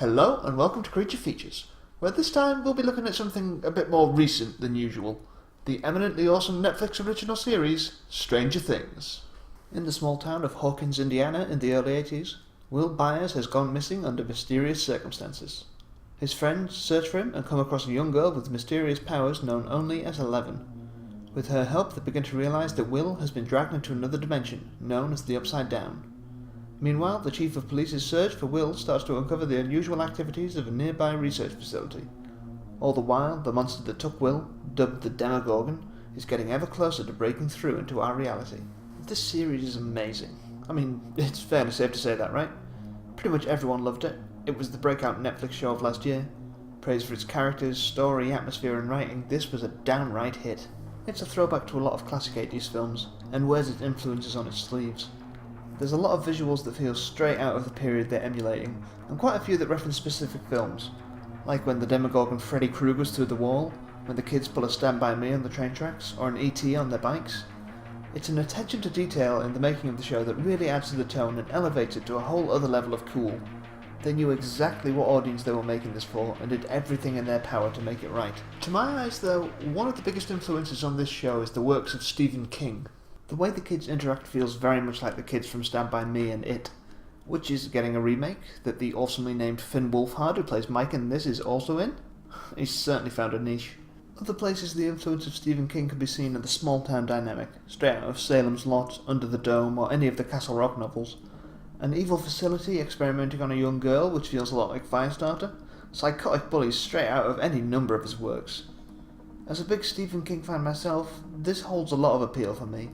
Hello and welcome to Creature Features, where this time we'll be looking at something a bit more recent than usual. The eminently awesome Netflix original series, Stranger Things. In the small town of Hawkins, Indiana in the early 80s, Will Byers has gone missing under mysterious circumstances. His friends search for him and come across a young girl with mysterious powers known only as 11. With her help, they begin to realize that Will has been dragged into another dimension, known as the Upside Down. Meanwhile, the chief of police's search for Will starts to uncover the unusual activities of a nearby research facility. All the while, the monster that took Will, dubbed the Demogorgon, is getting ever closer to breaking through into our reality. This series is amazing. I mean, it's fairly safe to say that, right? Pretty much everyone loved it. It was the breakout Netflix show of last year. Praised for its characters, story, atmosphere and writing, this was a downright hit. It's a throwback to a lot of classic 80s films, and wears its influences on its sleeves. There's a lot of visuals that feel straight out of the period they're emulating, and quite a few that reference specific films, like when the Demogorgon Freddy Krueger's through the wall, when the kids pull a Stand By Me on the train tracks, or an E.T. on their bikes. It's an attention to detail in the making of the show that really adds to the tone and elevates it to a whole other level of cool. They knew exactly what audience they were making this for, and did everything in their power to make it right. To my eyes though, one of the biggest influences on this show is the works of Stephen King. The way the kids interact feels very much like the kids from Stand By Me and It, which is getting a remake that the awesomely named Finn Wolfhard, who plays Mike in this, is also in. He's certainly found a niche. Other places the influence of Stephen King can be seen are the small town dynamic, straight out of Salem's Lot, Under the Dome, or any of the Castle Rock novels. An evil facility experimenting on a young girl, which feels a lot like Firestarter. Psychotic bullies straight out of any number of his works. As a big Stephen King fan myself, this holds a lot of appeal for me.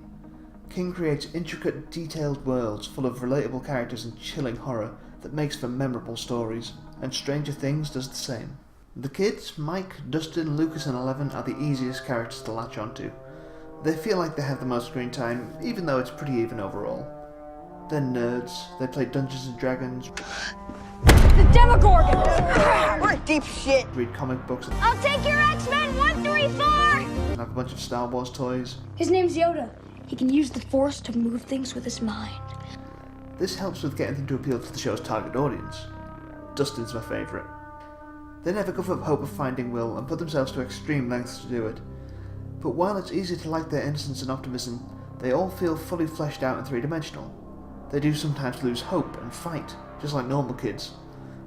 King creates intricate, detailed worlds full of relatable characters and chilling horror that makes for memorable stories, and Stranger Things does the same. The kids, Mike, Dustin, Lucas and Eleven, are the easiest characters to latch onto. They feel like they have the most screen time, even though it's pretty even overall. They're nerds, they play Dungeons and Dragons, the Demogorgon! We're deep shit! Read comic books, I'll take your X-Men 134! and have a bunch of Star Wars toys. His name's Yoda. He can use the Force to move things with his mind. This helps with getting them to appeal to the show's target audience. Dustin's my favourite. They never give up hope of finding Will and put themselves to extreme lengths to do it. But while it's easy to like their innocence and optimism, they all feel fully fleshed out and three-dimensional. They do sometimes lose hope and fight, just like normal kids.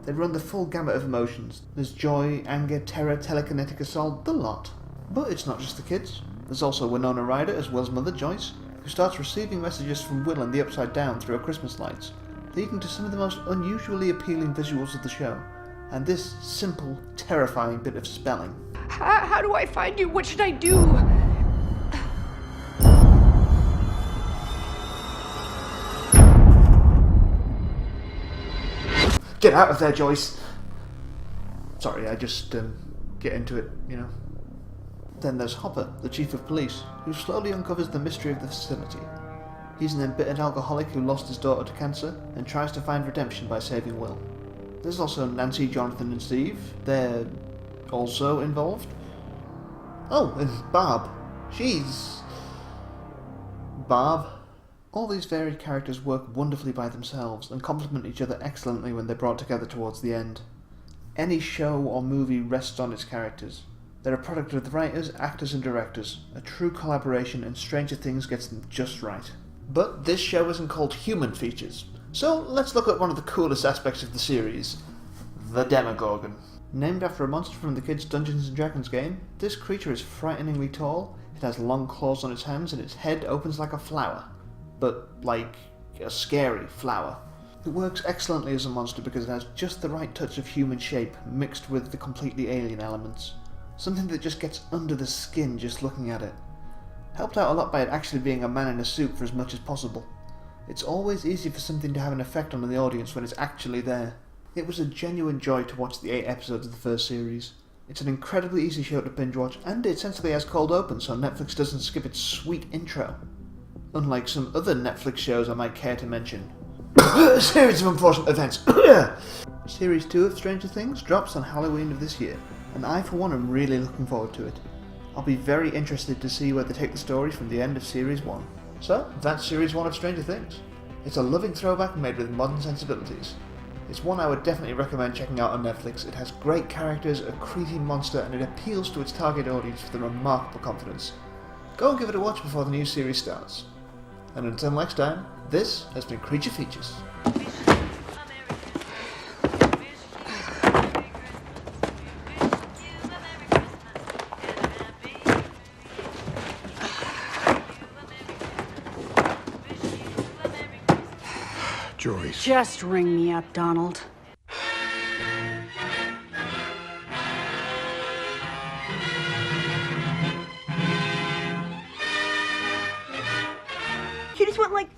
They run the full gamut of emotions. There's joy, anger, terror, telekinetic assault, the lot. But it's not just the kids. There's also Winona Ryder as Will's mother, Joyce, who starts receiving messages from Will and the Upside Down through her Christmas lights, leading to some of the most unusually appealing visuals of the show, and this simple, terrifying bit of spelling. How do I find you? What should I do? Get out of there, Joyce! Sorry, I just get into it, you know. Then there's Hopper, the chief of police, who slowly uncovers the mystery of the facility. He's an embittered alcoholic who lost his daughter to cancer and tries to find redemption by saving Will. There's also Nancy, Jonathan and Steve. They're also involved. Oh, and Barb. She's... Barb. All these varied characters work wonderfully by themselves and complement each other excellently when they're brought together towards the end. Any show or movie rests on its characters. They're a product of the writers, actors and directors, a true collaboration, and Stranger Things gets them just right. But this show isn't called Human Features, so let's look at one of the coolest aspects of the series, the Demogorgon. Named after a monster from the kids' Dungeons and Dragons game, this creature is frighteningly tall, it has long claws on its hands, and its head opens like a flower. But like a scary flower. It works excellently as a monster because it has just the right touch of human shape mixed with the completely alien elements. Something that just gets under the skin just looking at it. Helped out a lot by it actually being a man in a suit for as much as possible. It's always easy for something to have an effect on the audience when it's actually there. It was a genuine joy to watch the 8 episodes of the first series. It's an incredibly easy show to binge watch, and it sensibly has cold open so Netflix doesn't skip its sweet intro. Unlike some other Netflix shows I might care to mention. A series of unfortunate events. Series 2 of Stranger Things drops on Halloween of this year, and I for one am really looking forward to it. I'll be very interested to see where they take the story from the end of Series 1. So, that's Series 1 of Stranger Things. It's a loving throwback made with modern sensibilities. It's one I would definitely recommend checking out on Netflix. It has great characters, a creepy monster, and it appeals to its target audience with a remarkable confidence. Go and give it a watch before the new series starts. And until next time, this has been Creature Features. Joyce. Just ring me up, Donald. You just want like